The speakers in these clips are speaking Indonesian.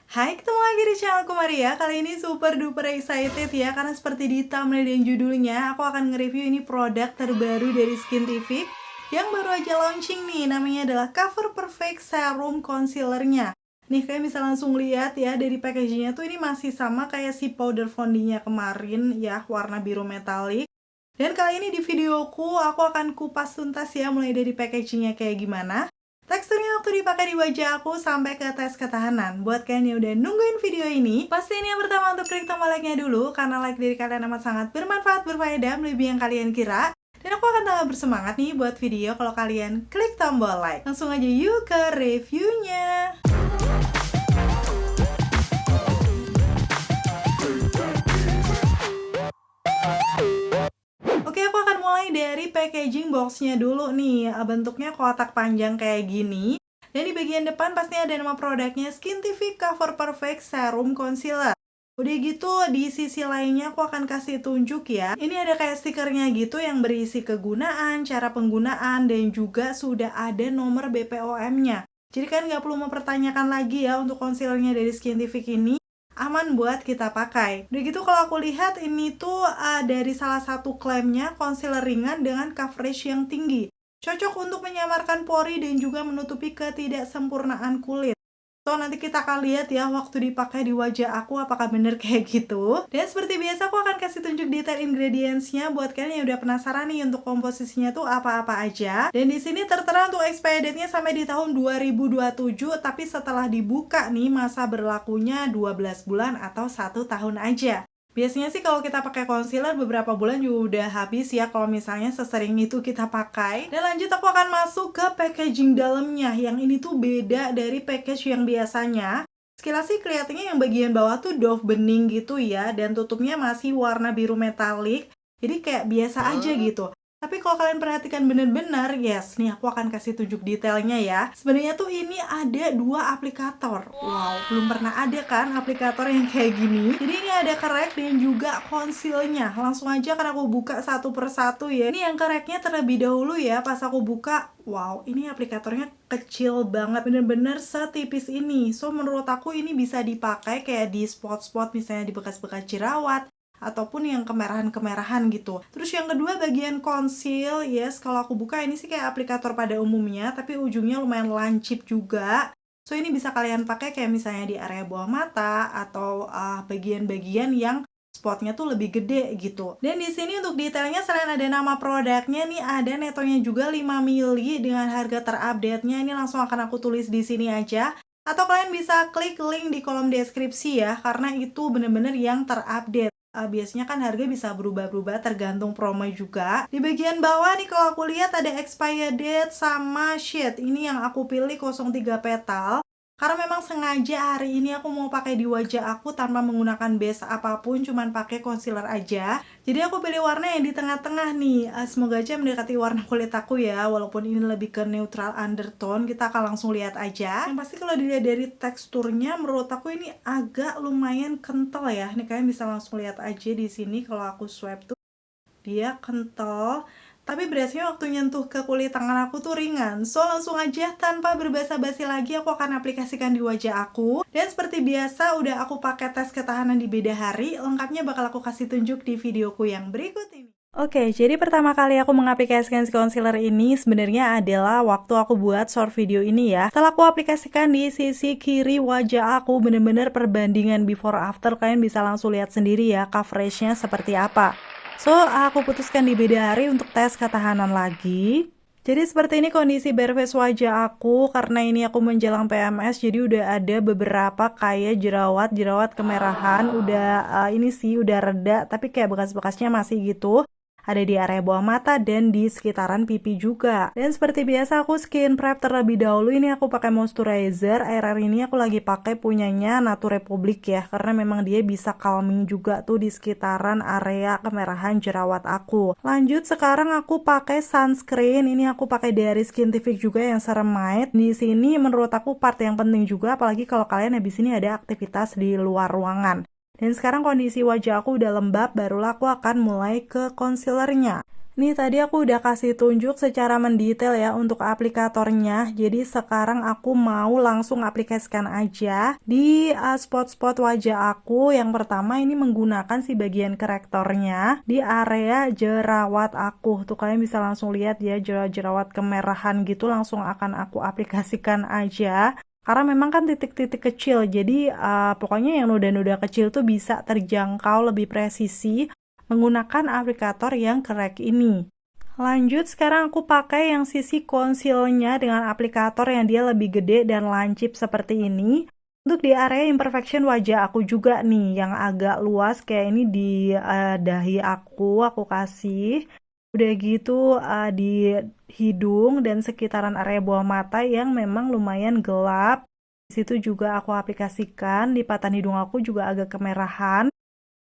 Hai, ketemu lagi di channelku Maria. Kali ini super duper excited ya, karena seperti di thumbnail dan judulnya, aku akan nge-review ini produk terbaru dari Skintific yang baru aja launching nih. Namanya adalah Cover Perfect Serum Concealer-nya. Nih, kalian bisa langsung lihat ya, dari packagingnya tuh ini masih sama kayak si powder founding-nya kemarin ya, warna biru metalik. Dan kali ini di videoku, aku akan kupas tuntas ya, mulai dari packagingnya kayak gimana, teksturnya waktu dipakai di wajah aku, sampai ke tes ketahanan. Buat kalian yang udah nungguin video ini, pastiin yang pertama untuk klik tombol like-nya dulu, karena like dari kalian amat sangat bermanfaat, berfaedah, melebihi yang kalian kira. Dan aku akan tambah bersemangat nih buat video kalau kalian klik tombol like. Langsung aja yuk ke reviewnya. Oke, aku akan mulai dari packaging boxnya dulu nih. Bentuknya kotak panjang kayak gini. Dan di bagian depan pasti ada nama produknya, Skintific Cover Perfect Serum Concealer. Udah gitu, di sisi lainnya aku akan kasih tunjuk ya. Ini ada kayak stikernya gitu yang berisi kegunaan, cara penggunaan, dan juga sudah ada nomor BPOM-nya. Jadi kan nggak perlu mempertanyakan lagi ya untuk concealernya dari Skintific ini. Aman buat kita pakai. Udah gitu kalau aku lihat ini tuh dari salah satu klaimnya concealer ringan dengan coverage yang tinggi. Cocok untuk menyamarkan pori dan juga menutupi ketidaksempurnaan kulit. So, nanti kita akan lihat ya waktu dipakai di wajah aku apakah bener kayak gitu. Dan seperti biasa aku akan kasih tunjuk detail ingredients-nya buat kalian yang udah penasaran nih untuk komposisinya tuh apa-apa aja. Dan di sini tertera untuk expiry date-nya sampai di tahun 2027, tapi setelah dibuka nih masa berlakunya 12 bulan atau 1 tahun aja. Biasanya sih kalau kita pakai concealer beberapa bulan juga udah habis ya kalau misalnya sesering itu kita pakai. Dan lanjut aku akan masuk ke packaging dalamnya. Yang ini tuh beda dari package yang biasanya. Sekilas sih kelihatannya yang bagian bawah tuh doff bening gitu ya, dan tutupnya masih warna biru metalik. Jadi kayak biasa aja gitu. Tapi kalau kalian perhatikan bener-bener, yes, nih aku akan kasih tunjuk detailnya ya. Sebenarnya tuh ini ada 2 aplikator. Wow, belum pernah ada kan aplikator yang kayak gini. Jadi ini ada kerek dan juga concealnya. Langsung aja kan aku buka satu persatu ya. Ini yang kereknya terlebih dahulu ya. Pas aku buka, wow, ini aplikatornya kecil banget. Bener-bener setipis ini. So, menurut aku ini bisa dipakai kayak di spot-spot, misalnya di bekas-bekas jerawat, ataupun yang kemerahan-kemerahan gitu. Terus yang kedua bagian conceal, yes, kalau aku buka ini sih kayak aplikator pada umumnya, tapi ujungnya lumayan lancip juga. So ini bisa kalian pakai kayak misalnya di area bawah mata atau bagian-bagian yang spotnya tuh lebih gede gitu. Dan di sini untuk detailnya selain ada nama produknya nih ada netonya juga 5 mili dengan harga terupdate-nya. Ini langsung akan aku tulis di sini aja. Atau kalian bisa klik link di kolom deskripsi ya, karena itu bener-bener yang terupdate. Biasanya kan harga bisa berubah-berubah tergantung promo juga. Di bagian bawah nih kalau aku lihat ada expired date sama shade. Ini yang aku pilih 03 petal. Karena memang sengaja hari ini aku mau pakai di wajah aku tanpa menggunakan base apapun, cuman pakai concealer aja. Jadi aku pilih warna yang di tengah-tengah nih. Semoga aja mendekati warna kulit aku ya, walaupun ini lebih ke neutral undertone. Kita akan langsung lihat aja. Yang pasti kalau dilihat dari teksturnya, menurut aku ini agak lumayan kental ya. Nih kalian bisa langsung lihat aja di sini kalau aku swipe tuh dia kental. Tapi berasnya waktu nyentuh ke kulit tangan aku tuh ringan. So langsung aja tanpa berbasa-basi lagi aku akan aplikasikan di wajah aku. Dan seperti biasa udah aku pakai tes ketahanan di beda hari. Lengkapnya bakal aku kasih tunjuk di videoku yang berikut ini. Oke, jadi pertama kali aku mengaplikasikan si concealer ini sebenarnya adalah waktu aku buat short video ini ya. Setelah aku aplikasikan di sisi kiri wajah aku, bener-bener perbandingan before after, kalian bisa langsung lihat sendiri ya coveragenya seperti apa. So, aku putuskan di beda hari untuk tes ketahanan lagi. Jadi seperti ini kondisi bare face wajah aku, karena ini aku menjelang PMS, jadi udah ada beberapa kayak jerawat kemerahan, udah ini sih udah reda, tapi kayak bekas-bekasnya masih gitu. Ada di area bawah mata dan di sekitaran pipi juga. Dan seperti biasa aku skin prep terlebih dahulu. Ini aku pakai moisturizer. Air-air ini aku lagi pakai punyanya Nature Republic ya, karena memang dia bisa calming juga tuh di sekitaran area kemerahan jerawat aku. Lanjut sekarang aku pakai sunscreen. Ini aku pakai dari Skintific juga yang ceramide. Di sini menurut aku part yang penting juga, apalagi kalau kalian habis ini ada aktivitas di luar ruangan. Dan sekarang kondisi wajah aku udah lembab, barulah aku akan mulai ke concealernya. Nih tadi aku udah kasih tunjuk secara mendetail ya untuk aplikatornya. Jadi sekarang aku mau langsung aplikasikan aja di spot-spot wajah aku. Yang pertama ini menggunakan si bagian korektornya di area jerawat aku. Tuh kalian bisa langsung lihat ya jerawat-jerawat kemerahan gitu langsung akan aku aplikasikan aja. Karena memang kan titik-titik kecil, jadi pokoknya yang noda-noda kecil tuh bisa terjangkau lebih presisi menggunakan aplikator yang correct ini. Lanjut, sekarang aku pakai yang sisi concealnya dengan aplikator yang dia lebih gede dan lancip seperti ini. Untuk di area imperfection wajah aku juga nih, yang agak luas kayak ini di dahi aku kasih. Udah gitu di hidung dan sekitaran area bawah mata yang memang lumayan gelap. Di situ juga aku aplikasikan, di lipatan hidung aku juga agak kemerahan.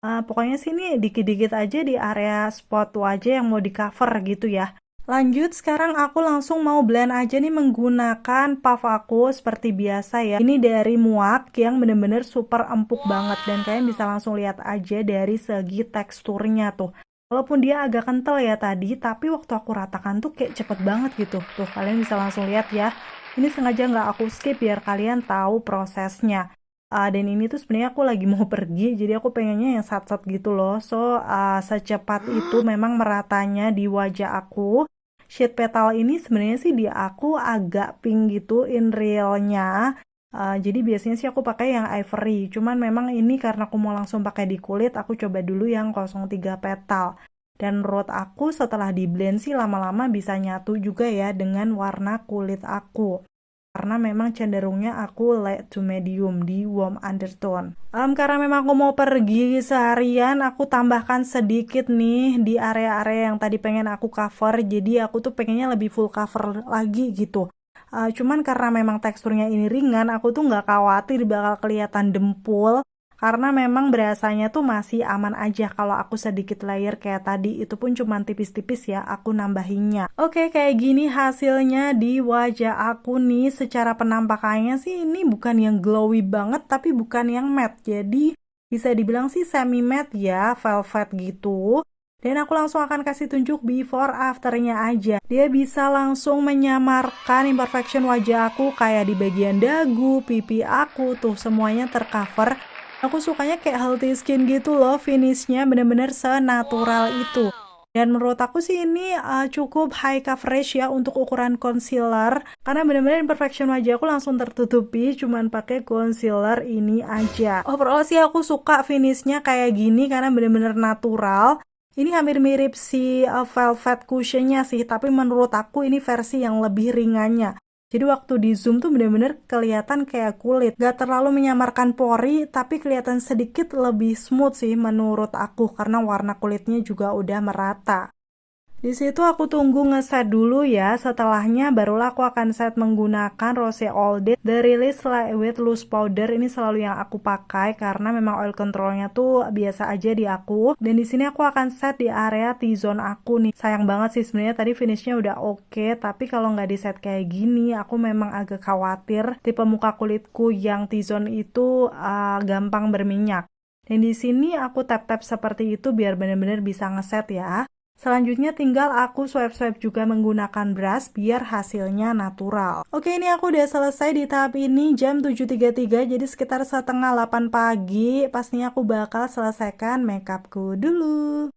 Pokoknya sini dikit-dikit aja di area spot wajah yang mau di cover gitu ya. Lanjut, sekarang aku langsung mau blend aja nih menggunakan puff aku seperti biasa ya. Ini dari Muak yang bener-bener super empuk banget dan kalian bisa langsung lihat aja dari segi teksturnya tuh. Walaupun dia agak kental ya tadi, tapi waktu aku ratakan tuh kayak cepet banget gitu. Tuh kalian bisa langsung lihat ya. Ini sengaja nggak aku skip biar kalian tahu prosesnya. Dan ini tuh sebenarnya aku lagi mau pergi, jadi aku pengennya yang sat-sat gitu loh. So, secepat itu memang meratanya di wajah aku. Shade petal ini sebenarnya sih di aku agak pink gitu in realnya. Jadi biasanya sih aku pakai yang ivory. Cuman memang ini karena aku mau langsung pakai di kulit, aku coba dulu yang 03 petal. Dan menurut aku setelah di blend sih lama-lama bisa nyatu juga ya dengan warna kulit aku. Karena memang cenderungnya aku light to medium di warm undertone. Karena memang aku mau pergi seharian, aku tambahkan sedikit nih di area-area yang tadi pengen aku cover. Jadi aku tuh pengennya lebih full cover lagi gitu. Cuman karena memang teksturnya ini ringan, aku tuh nggak khawatir bakal kelihatan dempul. Karena memang berasanya tuh masih aman aja kalau aku sedikit layer kayak tadi. Itu pun cuma tipis-tipis ya, aku nambahinnya. Oke, kayak gini hasilnya di wajah aku nih. Secara penampakannya sih ini bukan yang glowy banget, tapi bukan yang matte. Jadi bisa dibilang sih semi matte ya, velvet gitu. Dan aku langsung akan kasih tunjuk before afternya aja. Dia bisa langsung menyamarkan imperfection wajah aku kayak di bagian dagu, pipi aku tuh semuanya tercover. Aku sukanya kayak healthy skin gitu loh, finishnya bener-bener senatural itu. Dan menurut aku sih ini cukup high coverage ya untuk ukuran concealer. Karena bener-bener imperfection wajah aku langsung tertutupi cuman pakai concealer ini aja. Overall sih aku suka finishnya kayak gini karena bener-bener natural. Ini hampir mirip si velvet cushionnya sih, tapi menurut aku ini versi yang lebih ringannya. Jadi waktu di zoom tuh bener-bener kelihatan kayak kulit. Gak terlalu menyamarkan pori, tapi kelihatan sedikit lebih smooth sih menurut aku. Karena warna kulitnya juga udah merata. Di situ aku tunggu ngeset dulu ya, setelahnya barulah aku akan set menggunakan Rose All Day The Release Lightweight Loose Powder. Ini selalu yang aku pakai karena memang oil controlnya tuh biasa aja di aku. Dan di sini aku akan set di area T-zone aku nih. Sayang banget sih sebenarnya tadi finishnya udah oke, tapi kalau nggak di set kayak gini, aku memang agak khawatir tipe muka kulitku yang T-zone itu gampang berminyak. Dan di sini aku tap-tap seperti itu biar bener-bener bisa ngeset ya. Selanjutnya tinggal aku swipe-swipe juga menggunakan brush biar hasilnya natural. Oke, ini aku udah selesai di tahap ini jam 7.33, jadi sekitar setengah 8 pagi. Pastinya aku bakal selesaikan makeupku dulu.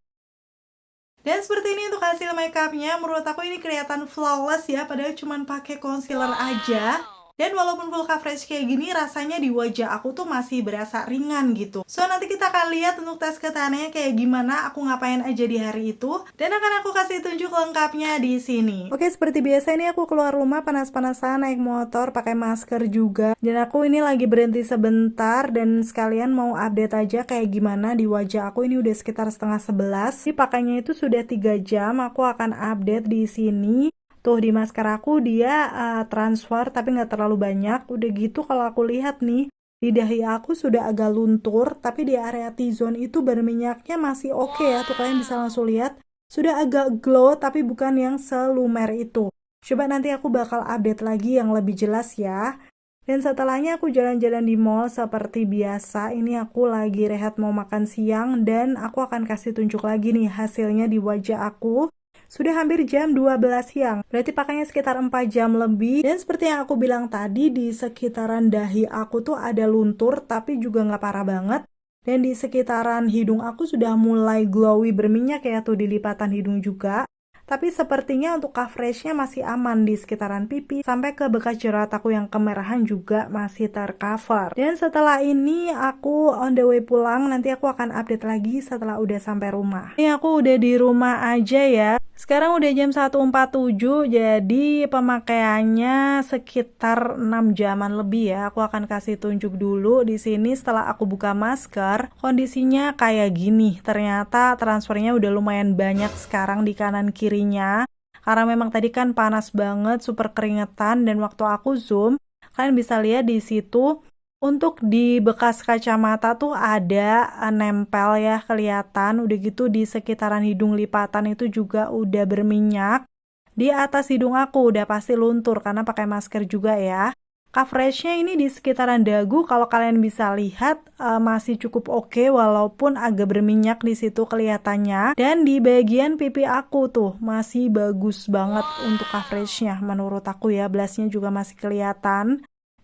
Dan seperti ini untuk hasil makeupnya, menurut aku ini kelihatan flawless ya, padahal cuma pakai concealer aja. Dan walaupun full coverage kayak gini, rasanya di wajah aku tuh masih berasa ringan gitu. So, nanti kita akan lihat untuk tes ketahanannya kayak gimana, aku ngapain aja di hari itu. Dan akan aku kasih tunjuk lengkapnya di sini. Oke, seperti biasa ini aku keluar rumah panas-panasan, naik motor, pakai masker juga. Dan aku ini lagi berhenti sebentar dan sekalian mau update aja kayak gimana di wajah aku. Ini udah sekitar setengah 11. Ini pakainya itu sudah 3 jam, aku akan update di sini. Tuh di masker aku dia transfer tapi nggak terlalu banyak. Udah gitu kalau aku lihat nih, di dahi aku sudah agak luntur, tapi di area T-zone itu berminyaknya masih oke ya. Tuh kalian bisa langsung lihat, sudah agak glow tapi bukan yang selumer itu. Coba nanti aku bakal update lagi yang lebih jelas ya. Dan setelahnya aku jalan-jalan di mall seperti biasa. Ini aku lagi rehat mau makan siang dan aku akan kasih tunjuk lagi nih hasilnya di wajah aku. sudah hampir jam 12 siang. Berarti pakainya sekitar 4 jam lebih. Dan seperti yang aku bilang tadi, di sekitaran dahi aku tuh ada luntur, tapi juga nggak parah banget. Dan di sekitaran hidung aku sudah mulai glowy berminyak ya tuh di lipatan hidung juga. Tapi sepertinya untuk coveragenya masih aman di sekitaran pipi, sampai ke bekas jerawat aku yang kemerahan juga masih tercover. Dan setelah ini aku on the way pulang, nanti aku akan update lagi setelah udah sampai rumah. Ini aku udah di rumah aja ya. Sekarang udah jam 1.47, jadi pemakaiannya sekitar 6 jaman lebih ya. Aku akan kasih tunjuk dulu di sini setelah aku buka masker, kondisinya kayak gini. Ternyata transfernya udah lumayan banyak sekarang di kanan kirinya. Karena memang tadi kan panas banget, super keringetan, dan waktu aku zoom, kalian bisa lihat di situ untuk di bekas kacamata tuh ada nempel ya, kelihatan. Udah gitu di sekitaran hidung lipatan itu juga udah berminyak. Di atas hidung aku udah pasti luntur karena pakai masker juga ya. Coveragenya ini di sekitaran dagu, kalau kalian bisa lihat masih cukup oke, walaupun agak berminyak di situ kelihatannya. Dan di bagian pipi aku tuh masih bagus banget untuk coveragenya menurut aku ya. Blusnya juga masih kelihatan.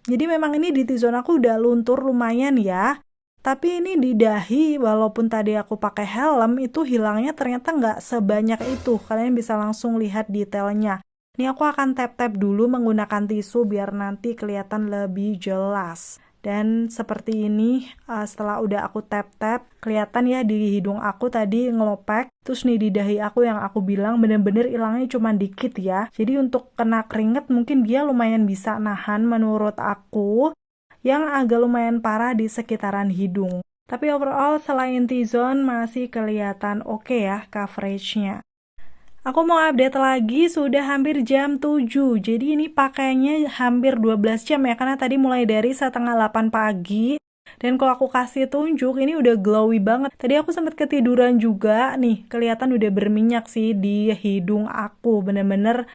Jadi memang ini di T-zone aku udah luntur lumayan ya. Tapi ini di dahi, walaupun tadi aku pakai helm, itu hilangnya ternyata nggak sebanyak itu. Kalian bisa langsung lihat detailnya. Ini aku akan tap-tap dulu menggunakan tisu biar nanti kelihatan lebih jelas. Dan seperti ini, setelah udah aku tap-tap, kelihatan ya di hidung aku tadi ngelopek. Terus nih di dahi aku yang aku bilang bener-bener hilangnya cuma dikit ya. Jadi untuk kena keringet mungkin dia lumayan bisa nahan menurut aku. Yang agak lumayan parah di sekitaran hidung. Tapi overall selain T-zone masih kelihatan oke ya coveragenya. Aku mau update lagi, sudah hampir jam 7. Jadi ini pakainya hampir 12 jam ya, karena tadi mulai dari setengah 8 pagi. Dan kalau aku kasih tunjuk, ini udah glowy banget. Tadi aku sempat ketiduran juga, nih kelihatan udah berminyak sih di hidung aku. Bener-bener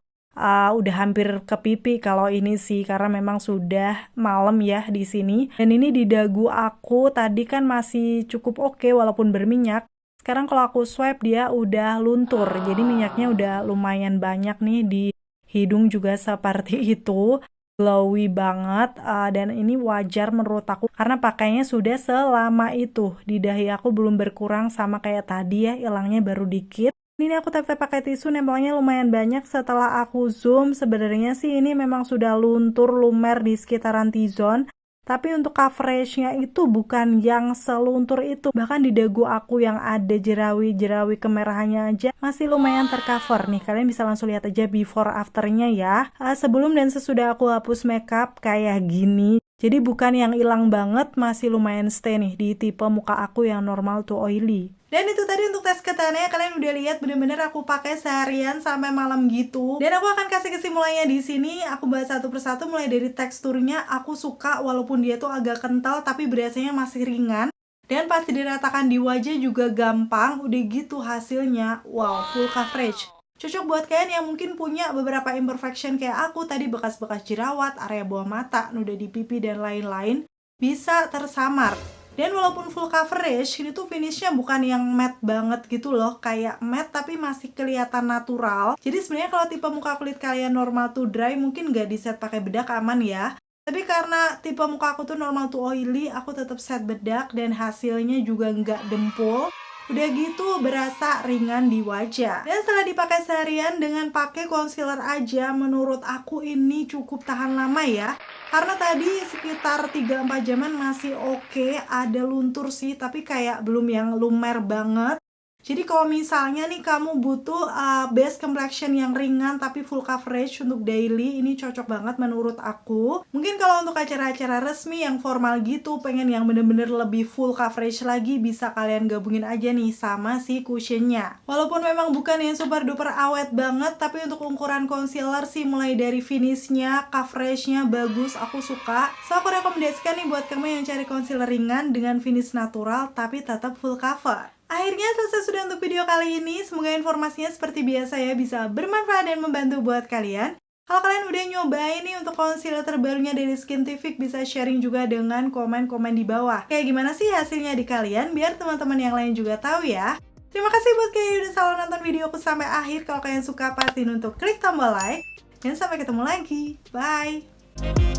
udah hampir ke pipi kalau ini sih, karena memang sudah malam ya di sini. Dan ini di dagu aku tadi kan masih cukup oke walaupun berminyak. Sekarang kalau aku swipe dia udah luntur, jadi minyaknya udah lumayan banyak nih di hidung juga seperti itu, glowy banget, dan ini wajar menurut aku karena pakainya sudah selama itu. Di dahi aku belum berkurang sama kayak tadi ya, hilangnya baru dikit. Ini aku tap-tap pakai tisu, nempelnya lumayan banyak. Setelah aku zoom, sebenarnya sih ini memang sudah luntur lumer di sekitaran T-zone. Tapi untuk coveragenya itu bukan yang seluntur itu. Bahkan di dagu aku yang ada jerawi-jerawi kemerahannya aja masih lumayan tercover nih. Kalian bisa langsung lihat aja before afternya ya. Sebelum dan sesudah aku hapus makeup kayak gini. Jadi bukan yang hilang banget, masih lumayan stay nih di tipe muka aku yang normal to oily. Dan itu tadi untuk tes ketannya, kalian udah lihat bener-bener aku pakai seharian sampai malam gitu. Dan aku akan kasih kesimpulannya di sini. Aku bahas satu persatu mulai dari teksturnya. Aku suka walaupun dia tuh agak kental tapi berasanya masih ringan. Dan pasti diratakan di wajah juga gampang. Udah gitu hasilnya, wow, full coverage. Cocok buat kalian yang mungkin punya beberapa imperfection kayak aku tadi, bekas-bekas jerawat, area bawah mata, noda di pipi, dan lain-lain. Bisa tersamar. Dan walaupun full coverage, ini tuh finishnya bukan yang matte banget gitu loh. Kayak matte tapi masih kelihatan natural. Jadi sebenarnya kalau tipe muka kulit kalian normal to dry, mungkin nggak di set pakai bedak, aman ya. Tapi karena tipe muka aku tuh normal to oily, aku tetap set bedak dan hasilnya juga nggak dempul. Udah gitu berasa ringan di wajah. Dan setelah dipakai seharian dengan pakai concealer aja, menurut aku ini cukup tahan lama ya. Karena tadi sekitar 3-4 jaman masih oke, ada luntur sih, tapi kayak belum yang lumer banget. Jadi kalau misalnya nih kamu butuh base complexion yang ringan tapi full coverage untuk daily, ini cocok banget menurut aku. Mungkin kalau untuk acara-acara resmi yang formal gitu, pengen yang bener-bener lebih full coverage lagi, bisa kalian gabungin aja nih sama si cushionnya. Walaupun memang bukan yang super duper awet banget, tapi untuk ukuran concealer sih mulai dari finishnya, coveragenya bagus, aku suka. So aku rekomendasikan nih buat kamu yang cari concealer ringan dengan finish natural tapi tetap full cover. Akhirnya selesai sudah untuk video kali ini. Semoga informasinya seperti biasa ya bisa bermanfaat dan membantu buat kalian. Kalau kalian udah nyobain nih untuk concealer terbarunya dari Skintific, bisa sharing juga dengan komen-komen di bawah. Kayak gimana sih hasilnya di kalian, biar teman-teman yang lain juga tahu ya. Terima kasih buat kalian yang udah selalu nonton videoku sampai akhir. Kalau kalian suka, pastiin untuk klik tombol like. Dan sampai ketemu lagi. Bye!